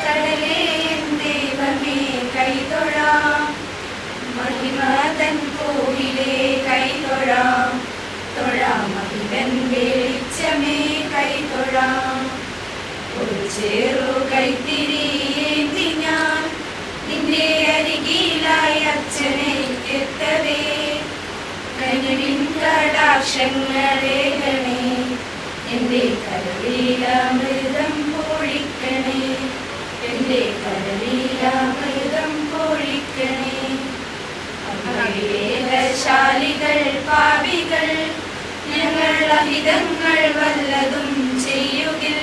കടലേ ദൈവമേ കൈതൊഴാം, മഹിമതൻ കോവിലേ കൈതൊഴാം, തൊഴാം മഹിമൻ വെളിച്ചമേ കൈതൊഴാം. ഒരു ചേറു കൈത്തിരിയേന്തി ഞാൻ നിന്റെ അരികിലായി അച്ഛനെ എത്തവേ, കനിവിൻ കടാക്ഷങ്ങളേകണേ, എന്റെ കരളിലമൃതം പൊഴിക്കണേ, എന്റെ കരളിലമൃതം പൊഴിക്കണേ. അവിവേകശാലികൾ പാപികൾ ഞങ്ങൾ അഹിതങ്ങൾ വല്ലതും ചെയ്യുകിൽ,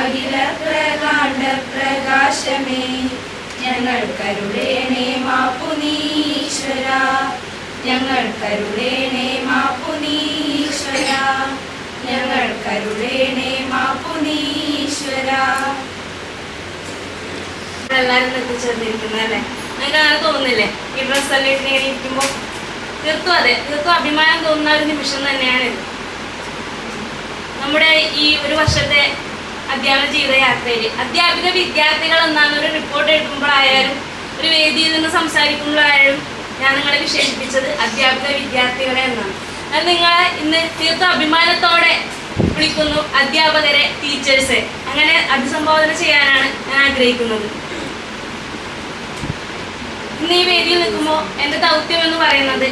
അഖില പ്രകാണ്ഡ പ്രകാശമേ ഞങ്ങൾ കരുളേണേ മാപ്പുനീശ്വര, ഞങ്ങൾ കരുളേണേ മാപ്പുനീശ്വര, ഞങ്ങൾ കരുളേണേ മാപ്പുനീശ്വര. എല്ലാവരും എത്തിച്ചേർന്നിരിക്കുന്നല്ലേ? നിങ്ങൾക്ക് അങ്ങനെ തോന്നുന്നില്ലേ? ഈ ഡ്രസ്സെല്ലാം ഇങ്ങനെ ഇരിക്കുമ്പോൾ തീർത്തും അഭിമാനം തോന്നുന്ന ഒരു നിമിഷം തന്നെയാണിത്. നമ്മുടെ ഈ ഒരു വർഷത്തെ അധ്യാപന ജീവിതയാത്രയിൽ അധ്യാപിക വിദ്യാർത്ഥികൾ എന്നാണ് ഒരു റിപ്പോർട്ട് എടുക്കുമ്പോഴായാലും ഒരു വേദിയിൽ നിന്ന് സംസാരിക്കുമ്പോഴായാലും ഞാൻ നിങ്ങളെ വിശേഷിപ്പിച്ചത് അധ്യാപിക വിദ്യാർത്ഥികളെ എന്നാണ്. അത് നിങ്ങളെ ഇന്ന് തീർത്തും അഭിമാനത്തോടെ വിളിക്കുന്നു അധ്യാപകരെ, ടീച്ചേഴ്സ്. അങ്ങനെ അഭിസംബോധന ചെയ്യാനാണ് ഞാൻ ആഗ്രഹിക്കുന്നത്. ഇന്ന് ഈ വേദിയിൽ നിൽക്കുമ്പോൾ എൻ്റെ ദൗത്യം എന്ന് പറയുന്നത്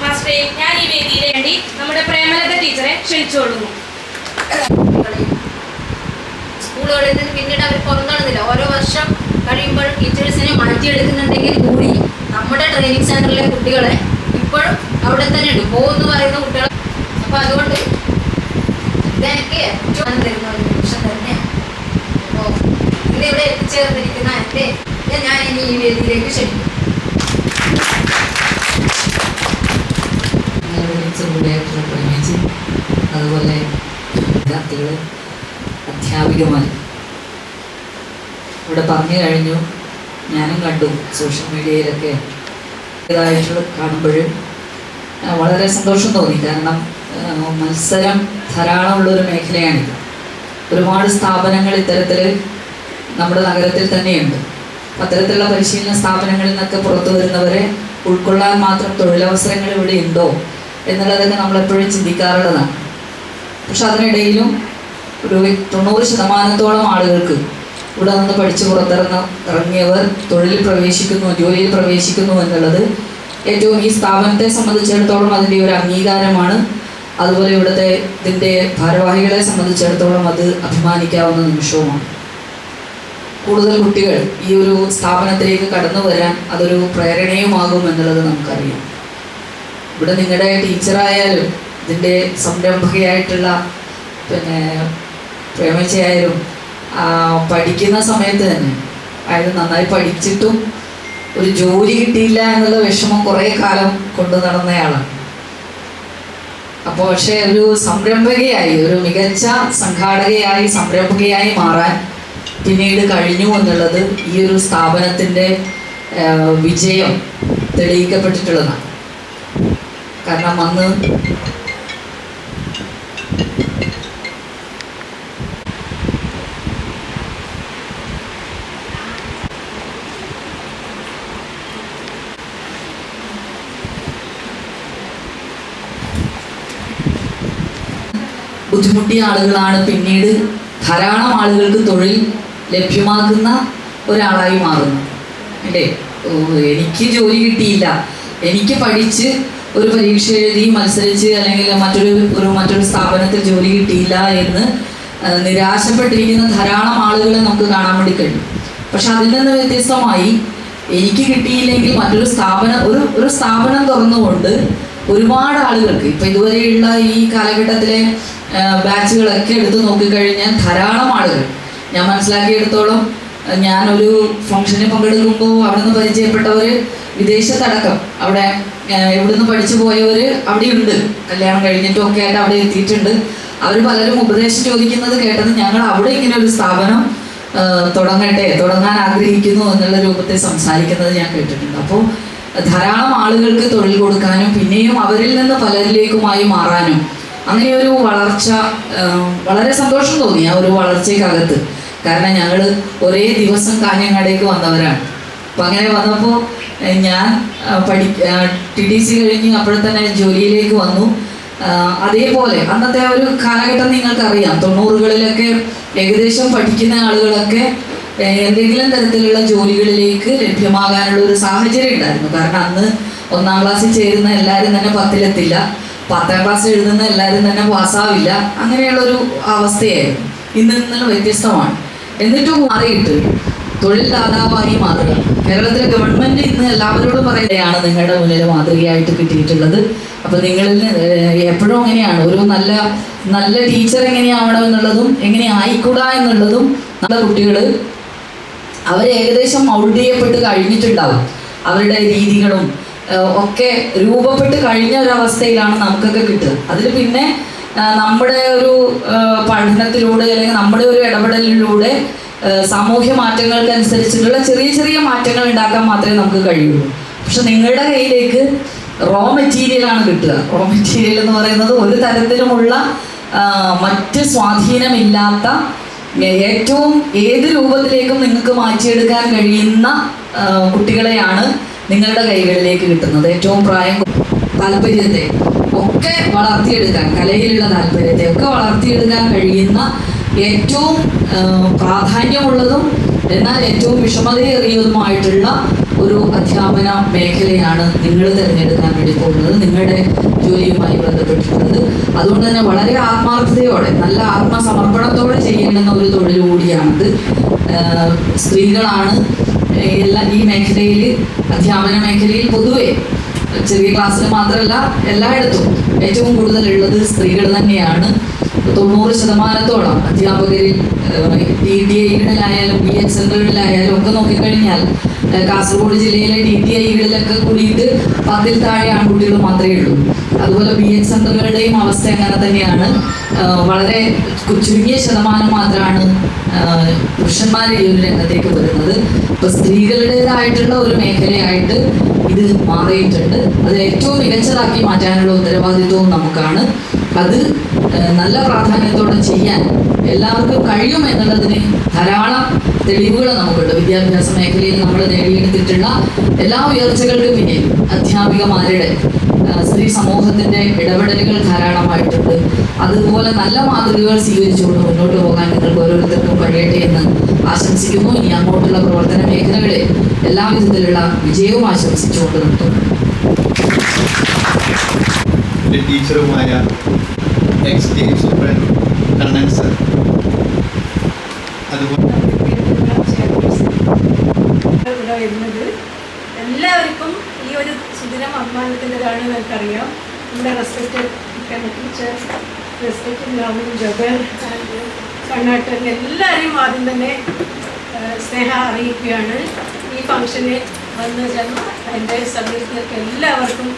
മാസ്റ്ററെയും ഞാൻ ഈ വേദിയിൽ വേണ്ടി നമ്മുടെ പ്രേമലത ടീച്ചറെ ക്ഷണിച്ചുകൊള്ളുന്നു. സ്കൂളുകളിൽ നിന്ന് പിന്നീട് അവർ പുറന്തള്ളുന്നില്ല. ഓരോ വർഷം കഴിയുമ്പോൾ ടീച്ചേഴ്സിനെ മാറ്റിയെടുക്കുന്നുണ്ടെങ്കിൽ കൂടി നമ്മുടെ ട്രെയിനിങ് സെന്ററിലെ കുട്ടികളെ ഇപ്പോഴും അവിടെ തന്നെ ഉണ്ട്, പോകുമെന്ന് പറയുന്ന കുട്ടികൾ. അപ്പോൾ അതുകൊണ്ട് ഇതെനിക്ക് ഏറ്റവും തരുന്ന ഒരു നിമിഷം തന്നെയാണ്. അപ്പോൾ ഇന്നിവിടെ എത്തിച്ചേർന്നിരിക്കുന്ന ഞാൻ ഇനി ഈ വേദിയിലേക്ക് ക്ഷണിക്കും. കൂടെയായിട്ടുള്ള പ്രമേജ്, അതുപോലെ വിദ്യാർത്ഥികൾ, അധ്യാപികമാർ ഇവിടെ പറഞ്ഞു കഴിഞ്ഞു. ഞാനും കണ്ടു സോഷ്യൽ മീഡിയയിലൊക്കെ ഇതായിട്ട് കാണുമ്പോൾ വളരെ സന്തോഷം തോന്നി. കാരണം മത്സരം ധാരാളമുള്ളൊരു മേഖലയാണിത്. ഒരുപാട് സ്ഥാപനങ്ങൾ ഇത്തരത്തിൽ നമ്മുടെ നഗരത്തിൽ തന്നെയുണ്ട്. അത്തരത്തിലുള്ള പരിശീലന സ്ഥാപനങ്ങളിൽ നിന്നൊക്കെ പുറത്തു വരുന്നവരെ ഉൾക്കൊള്ളാൻ മാത്രം തൊഴിലവസരങ്ങൾ ഇവിടെ ഉണ്ടോ എന്നുള്ളതൊക്കെ നമ്മളെപ്പോഴും ചിന്തിക്കാറുള്ളതാണ്. പക്ഷെ അതിനിടയിലും ഒരു 90% ആളുകൾക്ക് ഇവിടെ നിന്ന് പഠിച്ച് പുറത്തിറങ്ങിയവർ തൊഴിലിൽ പ്രവേശിക്കുന്നു, ജോലിയിൽ പ്രവേശിക്കുന്നു എന്നുള്ളത് ഏറ്റവും ഈ സ്ഥാപനത്തെ സംബന്ധിച്ചിടത്തോളം അതിൻ്റെ ഒരു അംഗീകാരമാണ്. അതുപോലെ ഇതിൻ്റെ ഭാരവാഹികളെ സംബന്ധിച്ചിടത്തോളം അത് അഭിമാനിക്കാവുന്ന നിമിഷവുമാണ്. കൂടുതൽ കുട്ടികൾ ഈ ഒരു സ്ഥാപനത്തിലേക്ക് കടന്നു വരാൻ അതൊരു പ്രേരണയുമാകും എന്നുള്ളത് നമുക്കറിയാം. ഇവിടെ നിങ്ങളുടെ ടീച്ചറായാലും ഇതിൻ്റെ സംരംഭകയായിട്ടുള്ള പ്രേമച്ചയായാലും പഠിക്കുന്ന സമയത്ത് തന്നെ, അതായത് നന്നായി പഠിച്ചിട്ടും ഒരു ജോലി കിട്ടിയില്ല എന്നുള്ള വിഷമം കുറേ കാലം കൊണ്ടു നടന്നയാളാണ്. അപ്പോൾ പക്ഷേ ഒരു സംരംഭകയായി, ഒരു മികച്ച സംഘാടകയായി, സംരംഭകയായി മാറാൻ പിന്നീട് കഴിഞ്ഞു എന്നുള്ളത് ഈ ഒരു സ്ഥാപനത്തിൻ്റെ വിജയം തെളിയിക്കപ്പെട്ടിട്ടുള്ളതാണ്. കാരണം അന്ന് ബുദ്ധിമുട്ടിയ ആളുകളാണ് പിന്നീട് ധാരാളം ആളുകൾക്ക് തൊഴിൽ ലഭ്യമാക്കുന്ന ഒരാളായി മാറുന്നത് അല്ലേ. എനിക്ക് ജോലി കിട്ടിയില്ല, എനിക്ക് പഠിച്ച് ഒരു പരീക്ഷ എഴുതി മത്സരിച്ച് അല്ലെങ്കിൽ മറ്റൊരു സ്ഥാപനത്തിൽ ജോലി കിട്ടിയില്ല എന്ന് നിരാശപ്പെട്ടിരിക്കുന്ന ധാരാളം ആളുകളെ നമുക്ക് കാണാൻ വേണ്ടി കഴിയും. പക്ഷെ അതിൽ നിന്ന് വ്യത്യസ്തമായി എനിക്ക് കിട്ടിയില്ലെങ്കിൽ മറ്റൊരു സ്ഥാപനം തുറന്നുകൊണ്ട് ഒരുപാട് ആളുകൾക്ക് ഇപ്പം ഇതുവരെയുള്ള ഈ കാലഘട്ടത്തിലെ ബാച്ചുകളൊക്കെ എടുത്ത് നോക്കിക്കഴിഞ്ഞാൽ ധാരാളം ആളുകൾ, ഞാൻ മനസ്സിലാക്കിയെടുത്തോളം ഞാനൊരു ഫംഗ്ഷന് പങ്കെടുക്കുമ്പോൾ അവിടെ നിന്ന് പരിചയപ്പെട്ടവർ വിദേശത്തടക്കം അവിടെ ഇവിടുന്ന് പഠിച്ചു പോയവർ അവിടെയുണ്ട്, കല്യാണം കഴിഞ്ഞിട്ടും ഒക്കെ ആയിട്ട് അവിടെ എത്തിയിട്ടുണ്ട്. അവർ പലരും ഉപദേശം ചോദിക്കുന്നത് കേട്ടത് ഞങ്ങൾ അവിടെ ഇങ്ങനെ ഒരു സ്ഥാപനം തുടങ്ങാൻ ആഗ്രഹിക്കുന്നു എന്നുള്ള രൂപത്തിൽ സംസാരിക്കുന്നത് ഞാൻ കേട്ടിട്ടുണ്ട്. അപ്പോൾ ധാരാളം ആളുകൾക്ക് തൊഴിൽ കൊടുക്കാനും പിന്നെയും അവരിൽ നിന്ന് പലരിലേക്കുമായി മാറാനും അങ്ങനെ ഒരു വളർച്ച വളരെ സന്തോഷം തോന്നി ആ ഒരു വളർച്ചയ്ക്കകത്ത്. കാരണം ഞങ്ങൾ ഒരേ ദിവസം കാഞ്ഞങ്ങാടേക്ക് വന്നവരാണ്. അപ്പം അങ്ങനെ വന്നപ്പോൾ ഞാൻ TTC കഴിഞ്ഞ് അപ്പോഴെ തന്നെ ജോലിയിലേക്ക് വന്നു. അതേപോലെ അന്നത്തെ ഒരു കാലഘട്ടം നിങ്ങൾക്കറിയാം, 90കളിലൊക്കെ ഏകദേശം പഠിക്കുന്ന ആളുകളൊക്കെ എന്തെങ്കിലും തരത്തിലുള്ള ജോലികളിലേക്ക് ലഭ്യമാകാനുള്ള ഒരു സാഹചര്യം ഉണ്ടായിരുന്നു. കാരണം അന്ന് 1ാം ക്ലാസ്സിൽ ചേരുന്ന എല്ലാവരും തന്നെ 10ലെത്തില്ല, 10ാം ക്ലാസ് എഴുതുന്ന എല്ലാവരും തന്നെ പാസ്സാവില്ല. അങ്ങനെയുള്ളൊരു അവസ്ഥയായിരുന്നു. ഇന്ന് വ്യത്യസ്തമാണ്. എന്നിട്ടും മാറിയിട്ട് തൊഴിൽ ദാതാവായി മാറുക. കേരളത്തിലെ ഗവൺമെന്റ് ഇന്ന് എല്ലാവരോടും പറയുകയാണ് നിങ്ങളുടെ മുന്നിൽ മാതൃകയായിട്ട് കിട്ടിയിട്ടുള്ളത്. അപ്പം നിങ്ങളിൽ എപ്പോഴും അങ്ങനെയാണ്, ഒരു നല്ല ടീച്ചർ എങ്ങനെയാവണം എന്നുള്ളതും എങ്ങനെ ആയിക്കൂടാ എന്നുള്ളതും നമ്മുടെ കുട്ടികൾ അവർ ഏകദേശം മൗൾഡ് ചെയ്യപ്പെട്ട് കഴിഞ്ഞിട്ടുണ്ടാവും. അവരുടെ രീതികളും ഒക്കെ രൂപപ്പെട്ട് കഴിഞ്ഞ ഒരവസ്ഥയിലാണ് നമുക്കൊക്കെ കിട്ടുക. അതിൽ പിന്നെ നമ്മുടെ ഒരു പഠനത്തിലൂടെ അല്ലെങ്കിൽ നമ്മുടെ ഒരു ഇടപെടലിലൂടെ സാമൂഹ്യ മാറ്റങ്ങൾക്കനുസരിച്ചിട്ടുള്ള ചെറിയ ചെറിയ മാറ്റങ്ങൾ ഉണ്ടാക്കാൻ മാത്രമേ നമുക്ക് കഴിയുള്ളൂ. പക്ഷെ നിങ്ങളുടെ കയ്യിലേക്ക് റോ മെറ്റീരിയലാണ് കിട്ടുക. റോ മെറ്റീരിയൽ എന്ന് പറയുന്നത് ഒരു തരത്തിലുമുള്ള മറ്റ് സ്വാധീനമില്ലാത്ത ഏറ്റവും ഏത് രൂപത്തിലേക്കും നിങ്ങൾക്ക് മാറ്റിയെടുക്കാൻ കഴിയുന്ന കുട്ടികളെയാണ് നിങ്ങളുടെ കൈകളിലേക്ക് കിട്ടുന്നത്. ഏറ്റവും താല്പര്യത്തെ ഒക്കെ വളർത്തിയെടുക്കാൻ, കലയിലുള്ള താല്പര്യത്തെ ഒക്കെ വളർത്തിയെടുക്കാൻ കഴിയുന്ന ഏറ്റവും പ്രാധാന്യമുള്ളതും എന്നാൽ ഏറ്റവും വിഷമതയേറിയതുമായിട്ടുള്ള ഒരു അധ്യാപന മേഖലയാണ് നിങ്ങൾ തിരഞ്ഞെടുക്കാൻ വേണ്ടി പോകുന്നത്, നിങ്ങളുടെ ജോലിയുമായി ബന്ധപ്പെട്ടിട്ടുള്ളത്. അതുകൊണ്ട് തന്നെ വളരെ ആത്മാർത്ഥതയോടെ നല്ല ആത്മസമർപ്പണത്തോടെ ചെയ്യേണ്ടുന്ന ഒരു തൊഴിൽ കൂടിയാണിത്. സ്ത്രീകളാണ് ഈ മേഖലയിൽ, അധ്യാപന മേഖലയിൽ പൊതുവെ ചെറിയ ക്ലാസ്സിൽ മാത്രമല്ല എല്ലായിടത്തും ഏറ്റവും കൂടുതലുള്ളത് സ്ത്രീകൾ തന്നെയാണ്. 90% അധ്യാപകരിൽ DTIകളിലായാലും BH സെന്ററുകളിലായാലും ഒക്കെ നോക്കിക്കഴിഞ്ഞാൽ കാസർഗോഡ് ജില്ലയിലെ DTIകളിലൊക്കെ കൂടിയിട്ട് 10ൽ താഴെ ആൺകുട്ടികൾ മാത്രമേ ഉള്ളൂ. അതുപോലെ BH സെന്ററുകളുടെയും അവസ്ഥ അങ്ങനെ തന്നെയാണ്. വളരെ ചുരുങ്ങിയ ശതമാനം മാത്രമാണ് പുരുഷന്മാർ ഈ ഒരു രംഗത്തേക്ക് വരുന്നത്. ഇപ്പോൾ സ്ത്രീകളുടേതായിട്ടുള്ള ഒരു മേഖലയായിട്ട് ഇത് മാറിയിട്ടുണ്ട്. അത് ഏറ്റവും മികച്ചതാക്കി മാറ്റാനുള്ള ഉത്തരവാദിത്വവും നമുക്കാണ്. അത് നല്ല പ്രാധാന്യത്തോടെ ചെയ്യാൻ എല്ലാവർക്കും കഴിയും എന്നുള്ളതിന് ധാരാളം തെളിവുകൾ നമുക്കുണ്ട്. വിദ്യാഭ്യാസ മേഖലയിൽ നമ്മൾ നേടിയെടുത്തിട്ടുള്ള എല്ലാ ഉയർച്ചകൾക്കും പിന്നിൽ അധ്യാപികമാരുടെ സ്ത്രീ സമൂഹത്തിൻ്റെ ഇടപെടലുകൾ ധാരാളമായിട്ടുണ്ട്. അതുപോലെ നല്ല മാതൃകകൾ സ്വീകരിച്ചുകൊണ്ട് മുന്നോട്ട് പോകാൻ നിങ്ങൾക്ക് ഓരോരുത്തർക്കും കഴിയട്ടെ എന്ന് ആശംസിക്കുന്നു. ഇനി അങ്ങോട്ടുള്ള പ്രവർത്തന മേഖലകളിൽ എല്ലാവിധത്തിലുള്ള വിജയവും ആശംസിച്ചുകൊണ്ട് നിർത്തുന്നു. ടീച്ചറുമായ എക്സ് സൂപ്രണ്ട് കണ്ണൻ സർ, അതുപോലെ വരുന്നത് എല്ലാവർക്കും ഈ ഒരു സുദിനം അഭിമാനത്തിൻ്റെതാണ് നമുക്കറിയാം. നമ്മുടെ റെസ്പെക്റ്റഡ് ടീച്ചർ, റെസ്പെക്റ്റഡ് രാമൻ ജബർ ആൻഡ് കണ്ണാട്ടൻ എല്ലാവരെയും ആദ്യം തന്നെ സ്നേഹം അറിയിക്കുകയാണ്. ഈ ഫംഗ്ഷന് വന്ന് എൻ്റെ സമയത്തിനൊക്കെ എല്ലാവർക്കും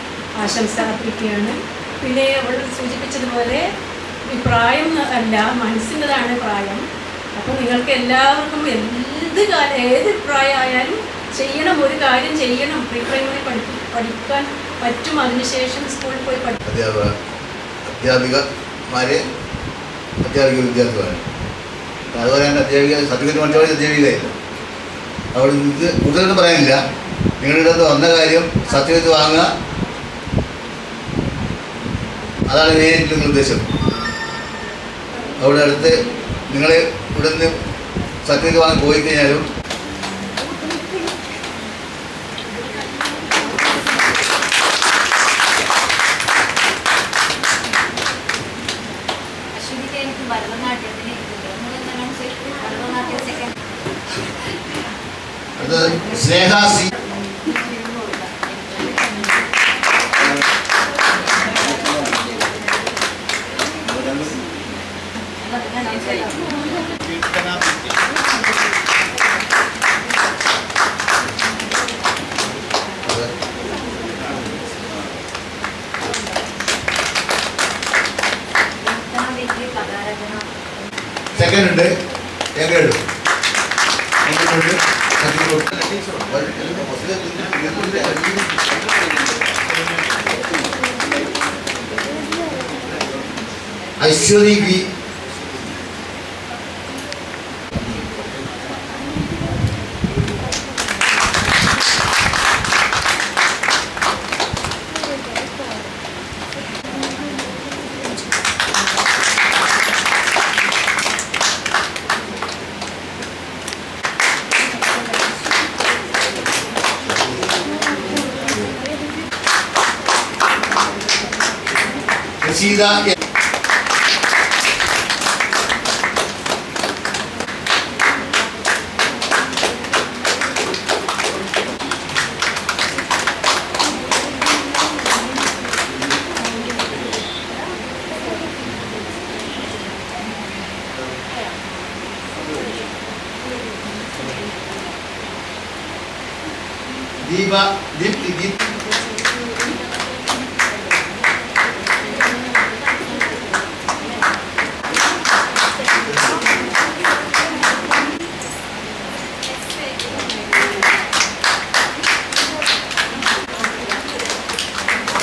ആശംസ അർപ്പിക്കുകയാണ്. പിന്നെ അവിടെ സൂചിപ്പിച്ചതുപോലെ ഈ പ്രായം അല്ല, മനസ്സിൻ്റെതാണ് പ്രായം. അപ്പോൾ നിങ്ങൾക്ക് എല്ലാവർക്കും ഏത് പ്രായമായാലും ചെയ്യണം, ഒരു കാര്യം ചെയ്യണം. പ്രീ പ്രൈമറി പഠിക്കാൻ പറ്റും, അതിനുശേഷം സ്കൂളിൽ പോയി അധ്യാപികമാരെ അധ്യാപിക വിദ്യാർത്ഥികളാണ്. അതുപോലെ തന്നെ അധ്യാപിക സർട്ടിഫിക്കറ്റ് മറ്റേ അധ്യാപികയായിരുന്നു. അവിടെ ഇത് കൂടുതലൊന്നും പറയാനില്ല. നിങ്ങളുടെ അടുത്ത് വന്ന കാര്യം സർട്ടിഫിക്കറ്റ് വാങ്ങുക, അതാണ് മെയിനായിട്ടുള്ള ഉദ്ദേശം. അവിടെ അടുത്ത് നിങ്ങൾ ഇവിടെ നിന്ന് സർട്ടിഫിക്കറ്റ് വാങ്ങി പോയി കഴിഞ്ഞാലും സ്നേഹ സി സെക്കൻഡ് ഉണ്ട്, A grade Aishwari B. Rasheeda A. Deepa Deepthi Deep.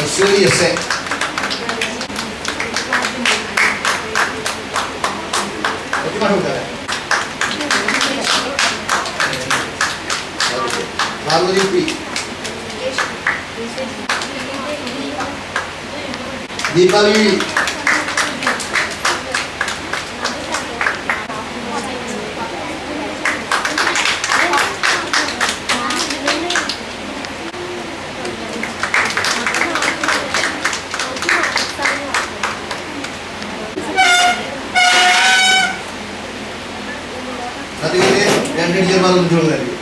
Aishwari S A. Parvathi P. Deepavali. അതിലെ രണ്ട് ടീച്ചർമാർ കുറിച്ചുള്ളതായിരിക്കും.